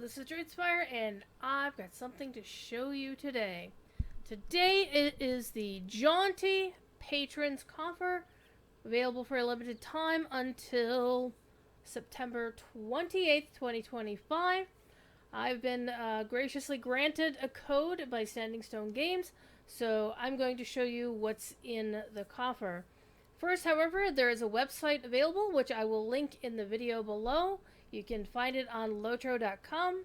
this is Druidsfire, and I've got something to show you today. Today it is the Jaunty Patron's Coffer, available for a limited time until September 28th, 2025. I've been graciously granted a code by Standing Stone Games, so I'm going to show you what's in the coffer. First, however, there is a website available, which I will link in the video below. You can find it on LotRO.com,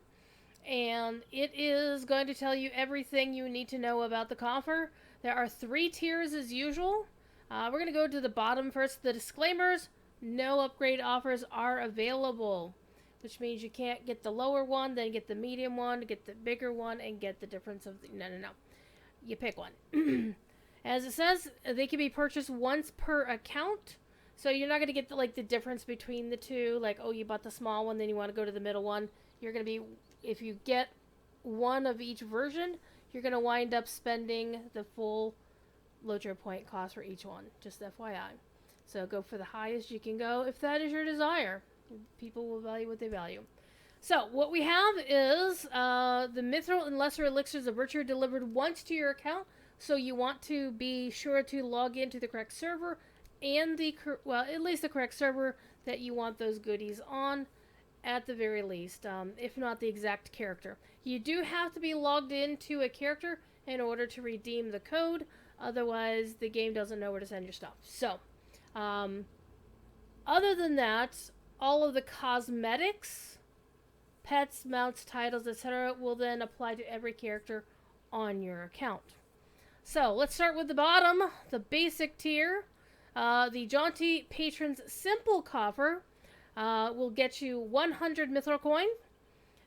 and it is going to tell you everything you need to know about the coffer. There are 3 tiers as usual. We're going to go to the bottom first. The disclaimers: no upgrade offers are available, which means you can't get the lower one, then get the medium one, get the bigger one, and get the difference of the... No. You pick one. As it says, they can be purchased once per account. So you're not going to get the difference between the two. Like, oh, you bought the small one, then you want to go to the middle one. You're going to be... If you get one of each version, you're going to wind up spending the full LotRO point cost for each one. Just FYI. So go for the highest you can go if that is your desire. People will value what they value. So what we have is the Mithril and Lesser Elixirs of Virtue delivered once to your account. So you want to be sure to log into the correct server and at least the correct server that you want those goodies on, at the very least, if not the exact character. You do have to be logged into a character in order to redeem the code, otherwise the game doesn't know where to send your stuff. So, other than that, all of the cosmetics, pets, mounts, titles, etc. will then apply to every character on your account. So, let's start with the bottom, the basic tier. The Jaunty Patron's Simple Coffer will get you 100 Mithril coin.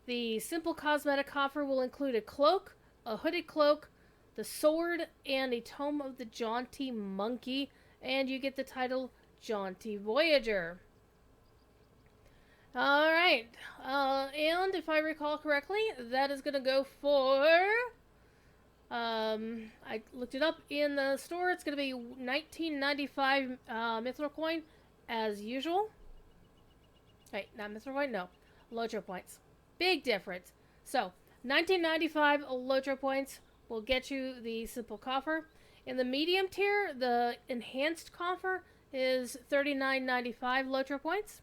The Simple Cosmetic Coffer will include a cloak, a hooded cloak, the sword, and a Tome of the Jaunty Monkey, and you get the title Jaunty Voyager. Alright, and if I recall correctly, that is going to go for... I looked it up in the store. It's going to be $19.95 Mithril coin, as usual. Wait, not Mithril coin? No. LotRO points. Big difference. So, $19.95 LotRO points will get you the Simple Coffer. In the medium tier, the Enhanced Coffer is $39.95 LotRO points.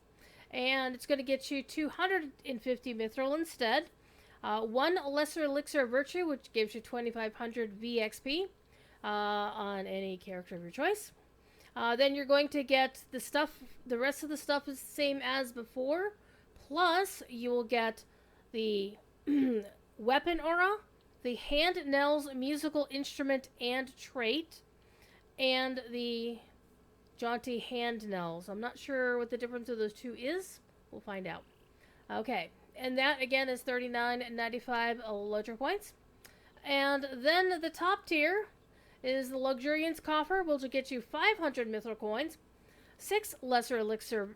And it's going to get you 250 Mithril instead. 1 Lesser Elixir of Virtue, which gives you 2,500 VXP on any character of your choice. Then you're going to get the stuff, the rest of the stuff is the same as before. Plus, you will get the Weapon Aura, the Hand Nell's Musical Instrument and Trait, and the Jaunty Hand Nels. I'm not sure what the difference of those two is. We'll find out. Okay. And that, again, is $39.95 LotRO points. And then the top tier is the Luxuriance Coffer, which will get you 500 Mithril coins, 6 Lesser Elixirs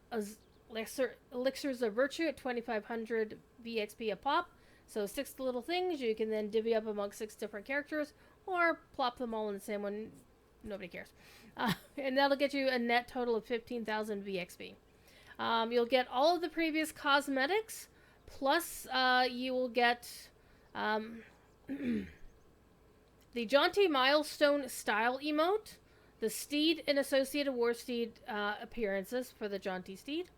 of Virtue at 2,500 VXP a pop. So 6 little things you can then divvy up among 6 different characters, or plop them all in the same one. Nobody cares. And that'll get you a net total of 15,000 VXP. You'll get all of the previous cosmetics, plus, you will get the Jaunty Milestone Style emote, the Steed and Associated War Steed appearances for the Jaunty Steed,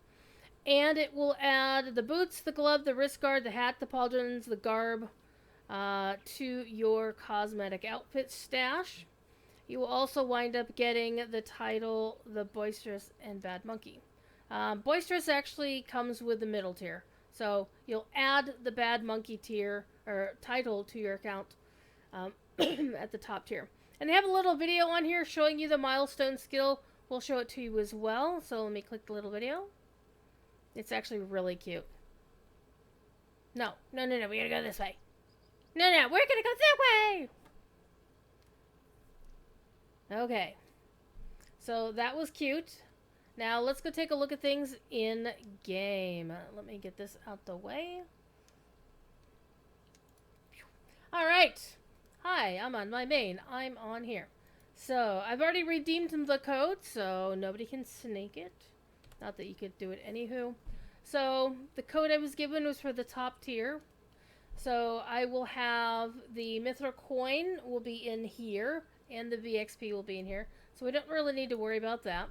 and it will add the boots, the glove, the wrist guard, the hat, the pauldrons, the garb to your cosmetic outfit stash. You will also wind up getting the title, the Boisterous and Bad Monkey. Boisterous actually comes with the middle tier. So you'll add the Bad Monkey tier or title to your account at the top tier. And they have a little video on here showing you the milestone skill. We'll show it to you as well. So let me click the little video. It's actually really cute. No. We gotta go this way. No, we're gonna go that way! Okay. So that was cute. Now, let's go take a look at things in-game. Let me get this out the way. Alright. Hi, I'm on my main. I'm on here. So, I've already redeemed the code, so nobody can snake it. Not that you could do it anywho. So, the code I was given was for the top tier. So I will have the Mithril coin will be in here, and the VXP will be in here. So we don't really need to worry about that.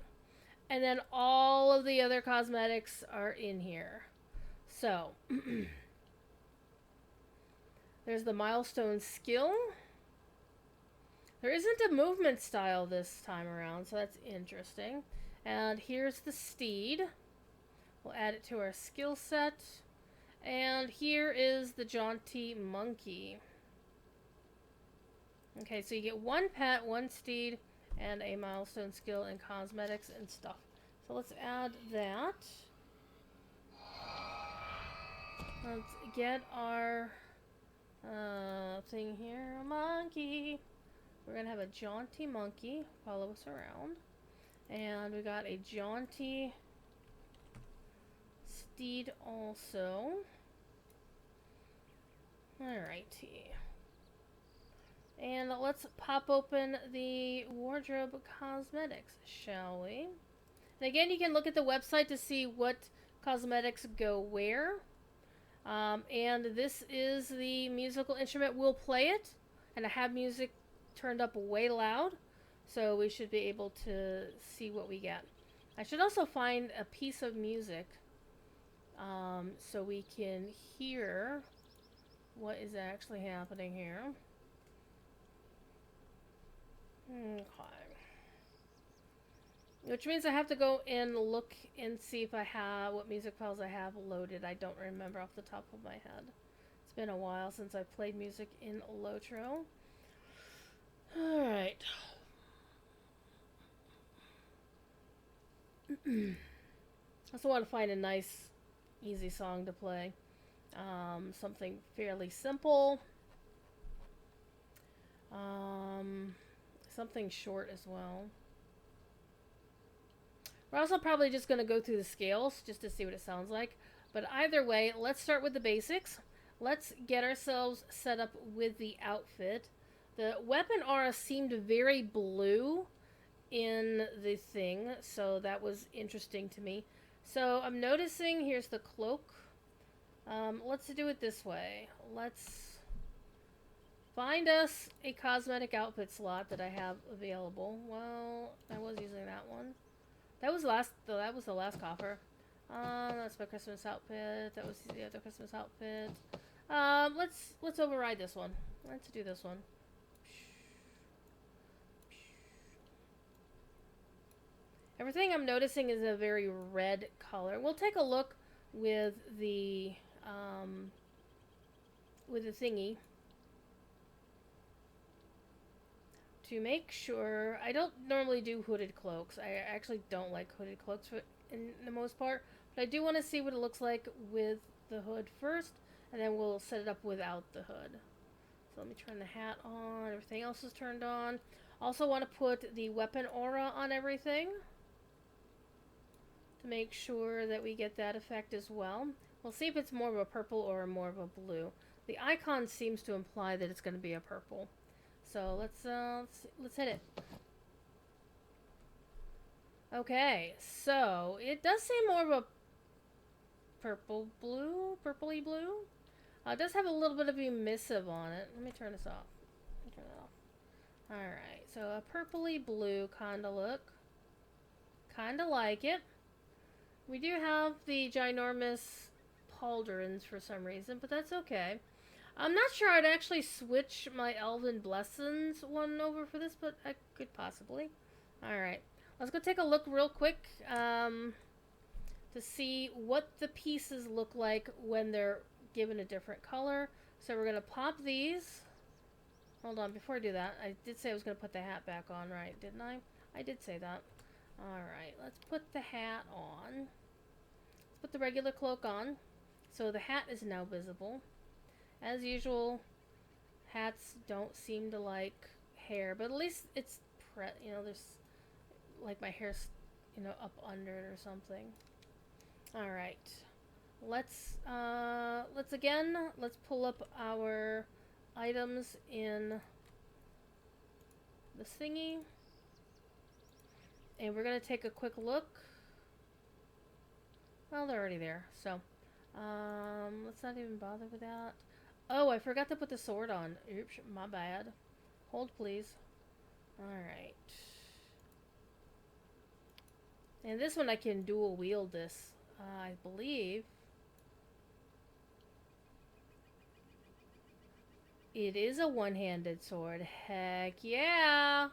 And then all of the other cosmetics are in here. So there's the milestone skill. There isn't a movement style this time around, so that's interesting. And here's the steed. We'll add it to our skill set. And here is the jaunty monkey. Okay, so you get one pet, one steed, and a milestone skill in cosmetics and stuff. So let's add that. Let's get our thing here. A monkey. We're going to have a jaunty monkey follow us around. And we got a jaunty steed also. Alrighty. And let's pop open the wardrobe cosmetics, shall we? And again, you can look at the website to see what cosmetics go where. And this is the musical instrument. We'll play it, and I have music turned up way loud, so we should be able to see what we get. I should also find a piece of music so we can hear what is actually happening here. Okay. Which means I have to go and look and see if I have what music files I have loaded. I don't remember off the top of my head. It's been a while since I played music in LotRO. Alright. I also want to find a nice, easy song to play. Something fairly simple. Something short as well. We're also probably just going to go through the scales just to see what it sounds like. But either way, let's start with the basics. Let's get ourselves set up with the outfit. The weapon aura seemed very blue in the thing, so that was interesting to me. So I'm noticing, here's the cloak. Let's do it this way. Let's find us a cosmetic outfit slot that I have available. Well, I was using that one. That was the last coffer. That's my Christmas outfit. That was the other Christmas outfit. Let's override this one. Let's do this one. Everything I'm noticing is a very red color. We'll take a look with the thingy to make sure. I don't normally do hooded cloaks. I actually don't like hooded cloaks in the most part, but I do want to see what it looks like with the hood first, and then we'll set it up without the hood. So let me turn the hat on. Everything else is turned on. Also want to put the weapon aura on everything to make sure that we get that effect as well. We'll see if it's more of a purple or more of a blue. The icon seems to imply that it's going to be a purple. So let's hit it. Okay, so it does seem more of a purpley blue. It does have a little bit of emissive on it. Let me turn this off. Turn it off. Alright, so a purpley blue kind of look. Kind of like it. We do have the ginormous pauldrons for some reason, but that's okay. I'm not sure I'd actually switch my Elven Blessings one over for this, but I could possibly. Alright, let's go take a look real quick to see what the pieces look like when they're given a different color. So we're going to pop these. Hold on, before I do that, I did say I was going to put the hat back on, right? Didn't I? I did say that. Alright, let's put the hat on. Let's put the regular cloak on. So the hat is now visible. As usual, hats don't seem to like hair, but at least it's, there's, like, my hair's, up under it or something. Alright. Let's pull up our items in the thingy. And we're going to take a quick look. Well, they're already there, so let's not even bother with that. Oh, I forgot to put the sword on. Oops, my bad. Hold, please. Alright. And this one I can dual wield this, I believe. It is a one-handed sword. Heck yeah!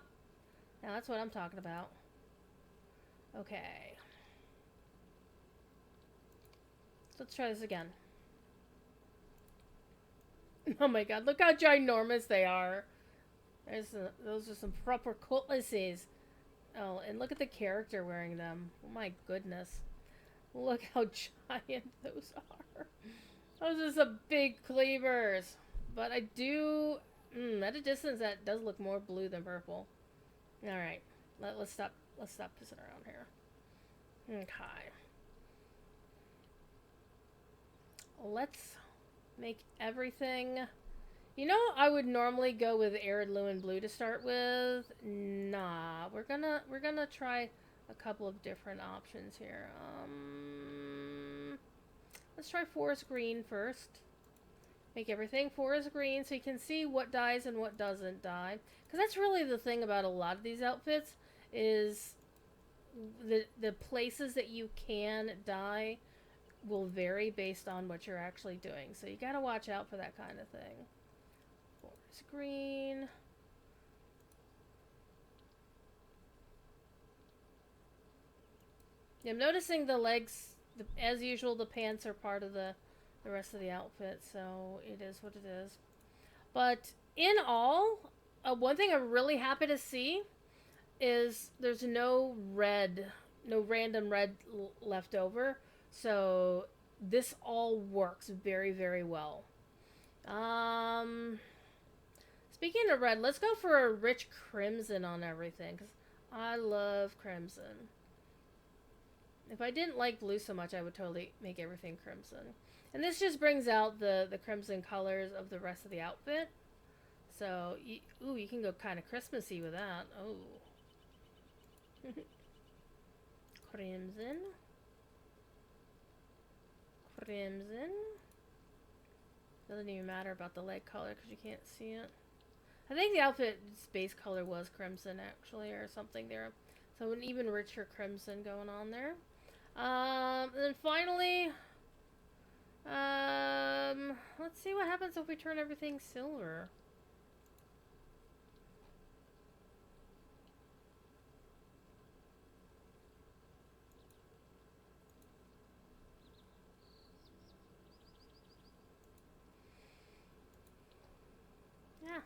Now that's what I'm talking about. Okay. So let's try this again. Oh my god, look how ginormous they are. Those are some proper cutlasses. Oh, and look at the character wearing them. Oh my goodness. Look how giant those are. Those are some big cleavers. But I do... at a distance, that does look more blue than purple. Alright. Let's stop pissing around here. Okay. Let's make everything... You know, I would normally go with Arid Lumen Blue to start with. Nah, we're gonna try a couple of different options here. Let's try Forest Green first. Make everything forest green so you can see what dies and what doesn't die. Because that's really the thing about a lot of these outfits is the places that you can die will vary based on what you're actually doing. So you gotta watch out for that kind of thing. Forest green. I'm noticing the legs, as usual, the pants are part of the rest of the outfit, so it is what it is. But in all, one thing I'm really happy to see is there's no random red left over. So this all works very, very well. Speaking of red, let's go for a rich crimson on everything, because I love crimson. If I didn't like blue so much, I would totally make everything crimson. And this just brings out the crimson colors of the rest of the outfit. So, you can go kind of Christmassy with that. Oh. Crimson. Crimson. Doesn't even matter about the leg color because you can't see it. I think the outfit's base color was crimson, actually, or something there. So an even richer crimson going on there. And then finally... let's see what happens if we turn everything silver. Yeah.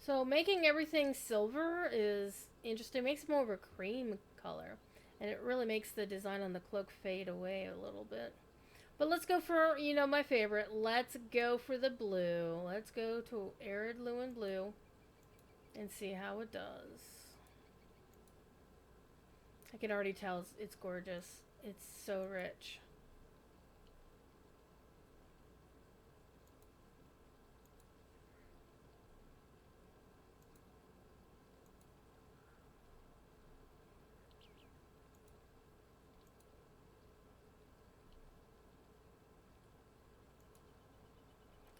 So making everything silver is interesting. It makes it more of a cream color. And it really makes the design on the cloak fade away a little bit. But let's go for, my favorite. Let's go for the blue. Let's go to Arid Lumen Blue and see how it does. I can already tell it's gorgeous. It's so rich.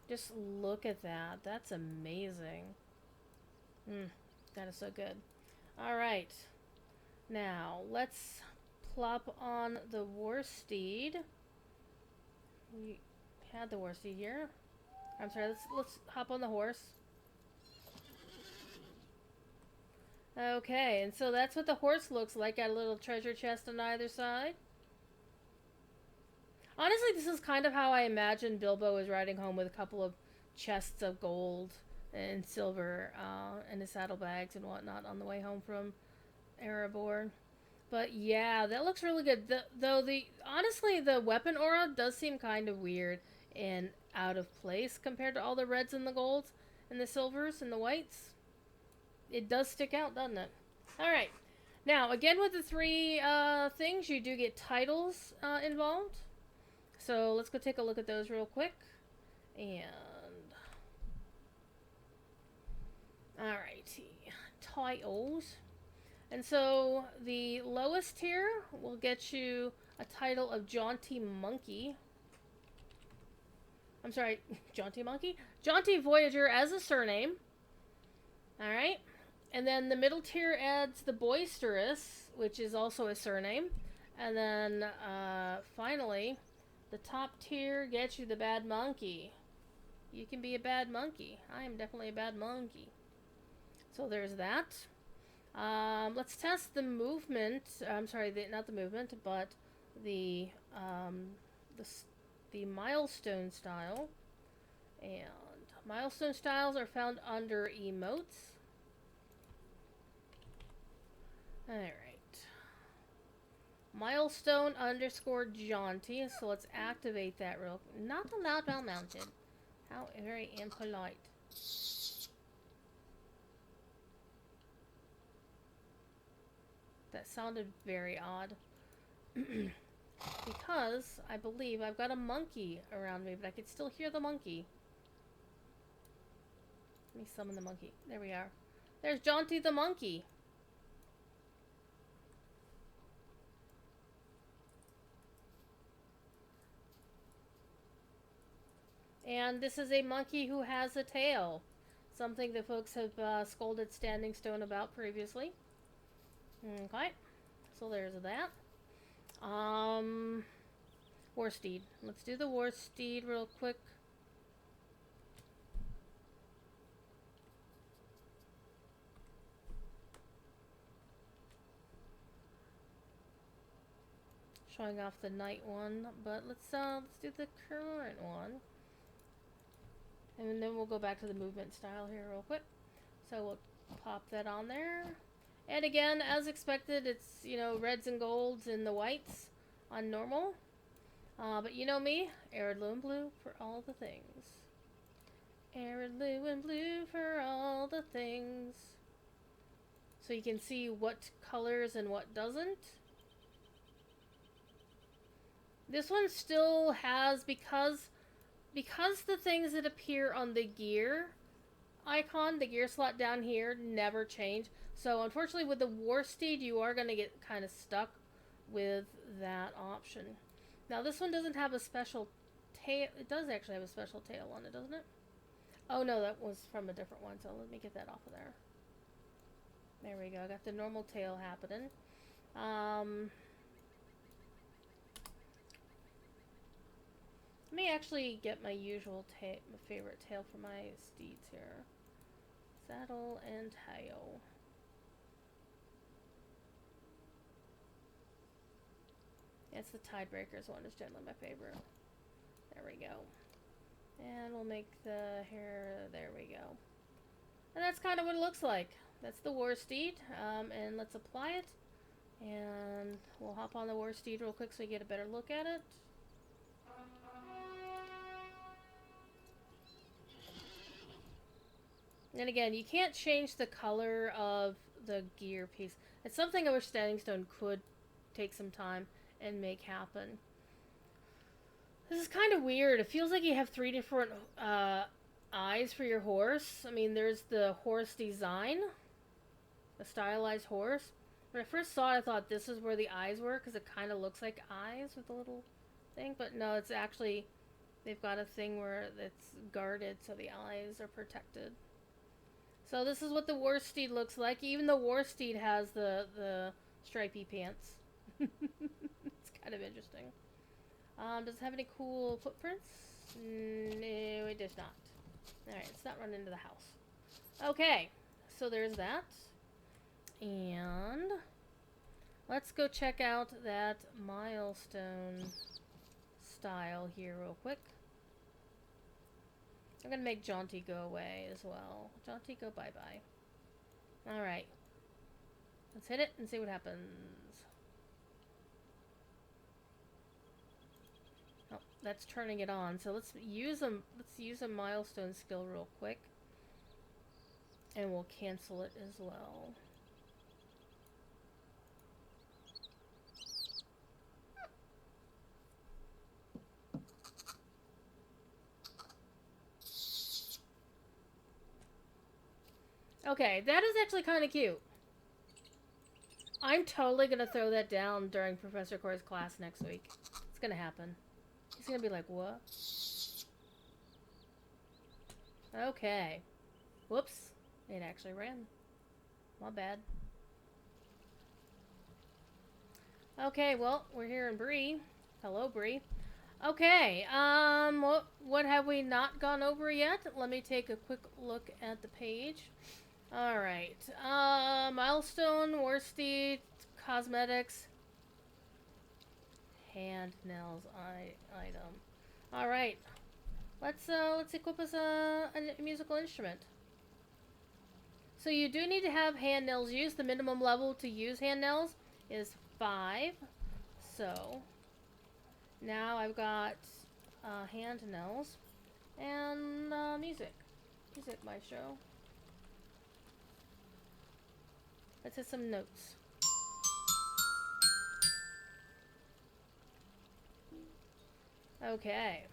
Just look at that. That's amazing. That is so good. Alright. Now, let's plop on the War Steed. We had the War Steed here. I'm sorry, let's hop on the horse. Okay, and so that's what the horse looks like. Got a little treasure chest on either side. Honestly, this is kind of how I imagine Bilbo is riding home with a couple of chests of gold and silver and his saddlebags and whatnot on the way home from Erebor. But yeah, that looks really good. Honestly, the weapon aura does seem kind of weird and out of place compared to all the reds and the golds and the silvers and the whites. It does stick out, doesn't it? Alright. Now, again, with the three things, you do get titles involved. So let's go take a look at those real quick. And alrighty, titles. And so the lowest tier will get you a title of Jaunty Monkey. I'm sorry, Jaunty Monkey? Jaunty Voyager as a surname. Alright. And then the middle tier adds the Boisterous, which is also a surname. And then finally, the top tier gets you the Bad Monkey. You can be a bad monkey. I am definitely a bad monkey. So there's that. Let's test the movement. I'm sorry, not the movement, but the milestone style. And milestone styles are found under emotes. Alright. Milestone underscore jaunty. So let's activate that real quick. Not allowed while mounted. How very impolite. That sounded very odd. Because I believe I've got a monkey around me, but I could still hear the monkey. Let me summon the monkey. There we are. There's Jaunty the monkey. And this is a monkey who has a tail. Something that folks have scolded Standing Stone about previously. Okay. So there's that. War Steed. Let's do the War Steed real quick. Showing off the night one, but let's do the current one. And then we'll go back to the movement style here real quick. So we'll pop that on there. And again, as expected, it's, you know, reds and golds and the whites on normal. But you know me, heirloom blue for all the things. Heirloom blue for all the things. So you can see what colors and what doesn't. This one still has, because the things that appear on the gear icon, the gear slot down here, never change. So unfortunately with the War Steed, you are going to get kind of stuck with that option. Now this one doesn't have a special tail. It does actually have a special tail on it, doesn't it? Oh no, that was from a different one, so let me get that off of there. There we go, I got the normal tail happening. Let me actually get my usual my favorite tail for my steeds here. Saddle and tail. It's the Tidebreakers one, is generally my favorite. There we go. And we'll make the hair, there we go. And that's kind of what it looks like. That's the War Steed, and let's apply it. And we'll hop on the War Steed real quick so you get a better look at it. And again, you can't change the color of the gear piece. It's something I wish Standing Stone could take some time and make happen. This is kind of weird. It feels like you have three different eyes for your horse. I mean, there's the horse design, the stylized horse. When I first saw it, I thought this is where the eyes were, because it kind of looks like eyes with a little thing. But no, it's actually, they've got a thing where it's guarded so the eyes are protected. So this is what the War Steed looks like. Even the War Steed has the stripy pants. It's kind of interesting. Does it have any cool footprints? No, it does not. Alright, let's not run into the house. Okay, so there's that. And let's go check out that milestone style here real quick. I'm going to make Jaunty go away as well. Jaunty, go bye-bye. Alright. Let's hit it and see what happens. Oh, that's turning it on. So let's use a milestone skill real quick. And we'll cancel it as well. Okay, that is actually kind of cute. I'm totally gonna throw that down during Professor Corey's class next week. It's gonna happen. He's gonna be like, what? Okay. Whoops. It actually ran. My bad. Okay, well, we're here in Bree. Hello, Bree. Okay, what have we not gone over yet? Let me take a quick look at the page. Alright, milestone, worsted, cosmetics, hand nails item. Alright, let's equip us a musical instrument. So you do need to have hand nails used. The minimum level to use hand nails is 5. So now I've got hand nails and music maestro. Let's hit some notes. Okay.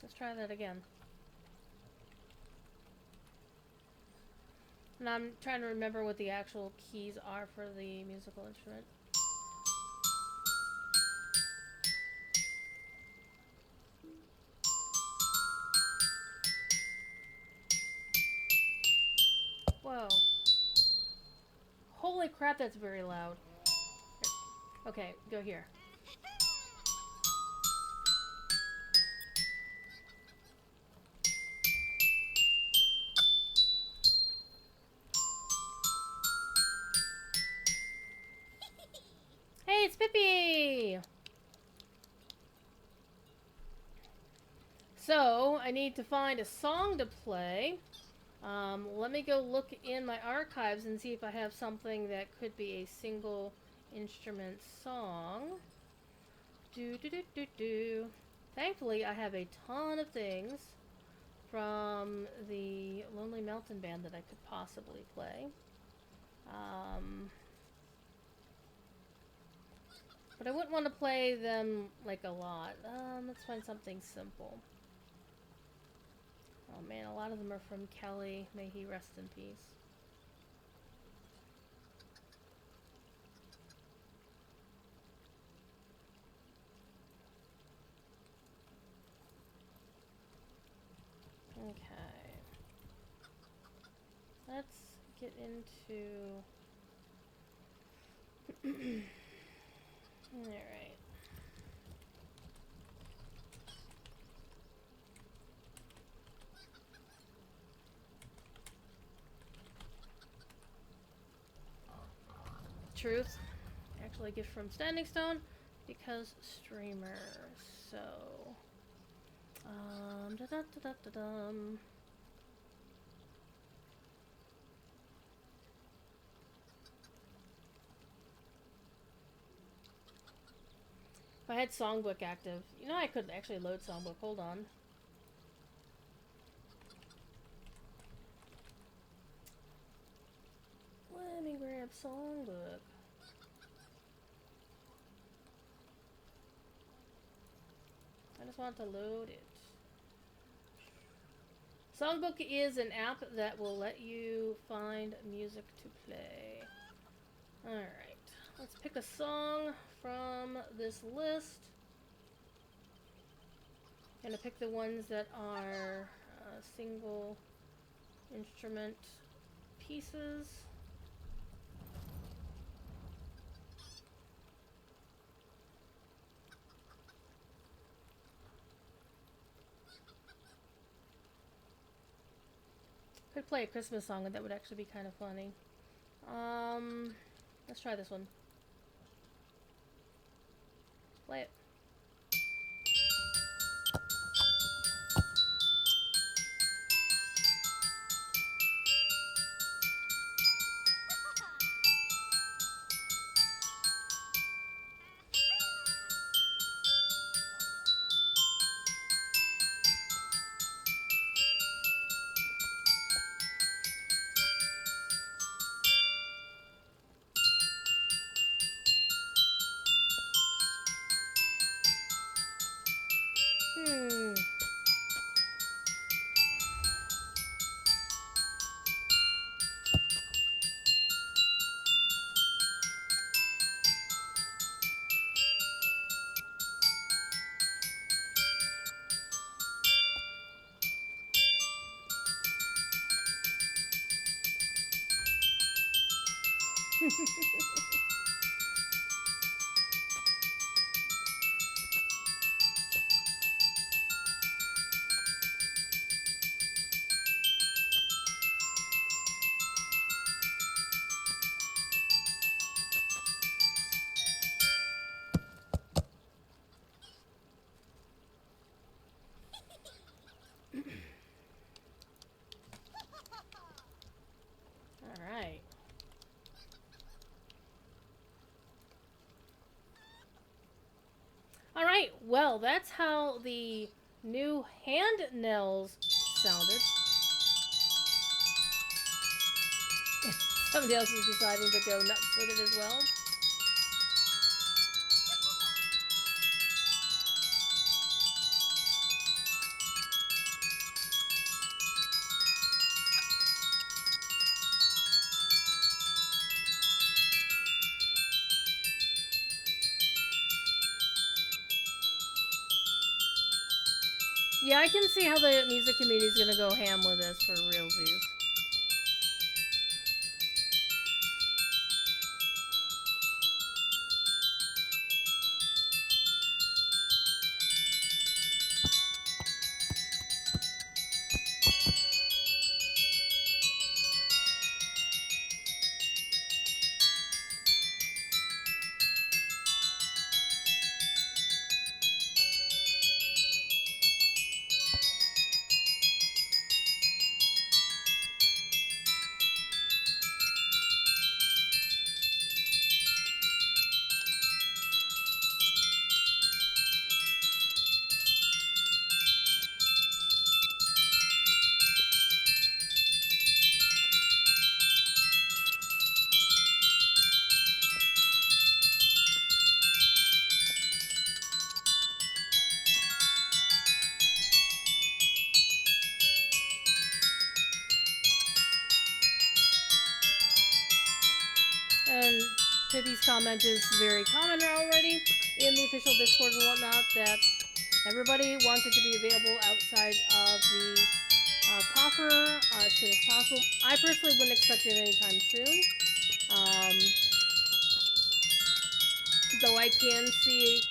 Let's try that again. And I'm trying to remember what the actual keys are for the musical instrument. Whoa. Holy crap, that's very loud. Okay, go here. Hey, it's Pippi! So, I need to find a song to play. Let me go look in my archives and see if I have something that could be a single instrument song. Do. Thankfully, I have a ton of things from the Lonely Mountain Band that I could possibly play. But I wouldn't want to play them like a lot. Let's find something simple. Oh man, a lot of them are from Kelly. May he rest in peace. Okay. Let's get into... Alright. Truth. Actually, a gift from Standing Stone because streamer. So, da-da-da-da-da-dum. If I had Songbook active, you know, I could actually load Songbook. Hold on. Let me grab Songbook. I just want to load it. Songbook is an app that will let you find music to play. Alright, let's pick a song from this list. I'm gonna pick the ones that are single instrument pieces. Could play a Christmas song, and that would actually be kind of funny. Let's try this one. Play it. Alright. Alright, well, that's how the new hand nails sounded. Somebody else is deciding to go nuts with it as well. Yeah, I can see how the music community is gonna go ham with this for realsies. And Pippi's comment is very common already in the official Discord and whatnot that everybody wants it to be available outside of the coffer as soon as possible. I personally wouldn't expect it anytime soon. Though I can see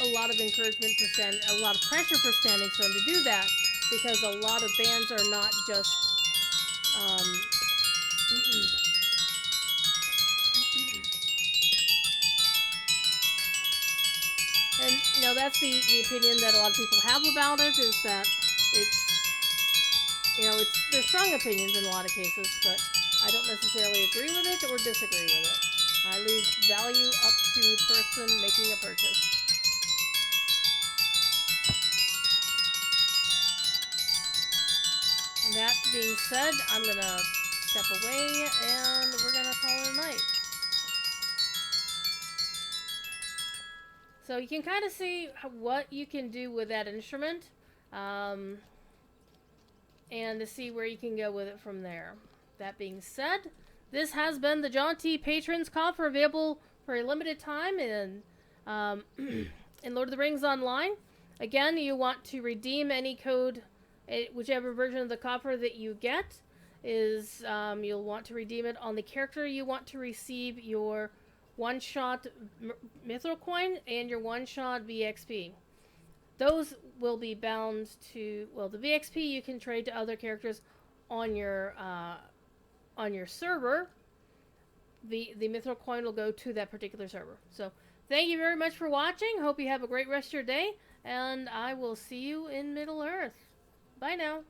a lot of encouragement for a lot of pressure for Standing Stone to do that because a lot of bands are not just and you know that's the opinion that a lot of people have about it is that it's they're strong opinions in a lot of cases, but I don't necessarily agree with it or disagree with it. I leave value up to the person making a purchase. And that being said, I'm gonna step away and we're gonna call it a night. So you can kind of see what you can do with that instrument, and to see where you can go with it from there. That being said, this has been the Jaunty Patrons Coffer, available for a limited time in Lord of the Rings Online. Again, you want to redeem any code, whichever version of the coffer that you get is, you'll want to redeem it on the character you want to receive your one-shot Mithril Coin and your one-shot VXP. Those will be bound to, well, the VXP you can trade to other characters on your server. The Mithril Coin will go to that particular server. So thank you very much for watching. Hope you have a great rest of your day, and I will see you in Middle Earth. Bye now.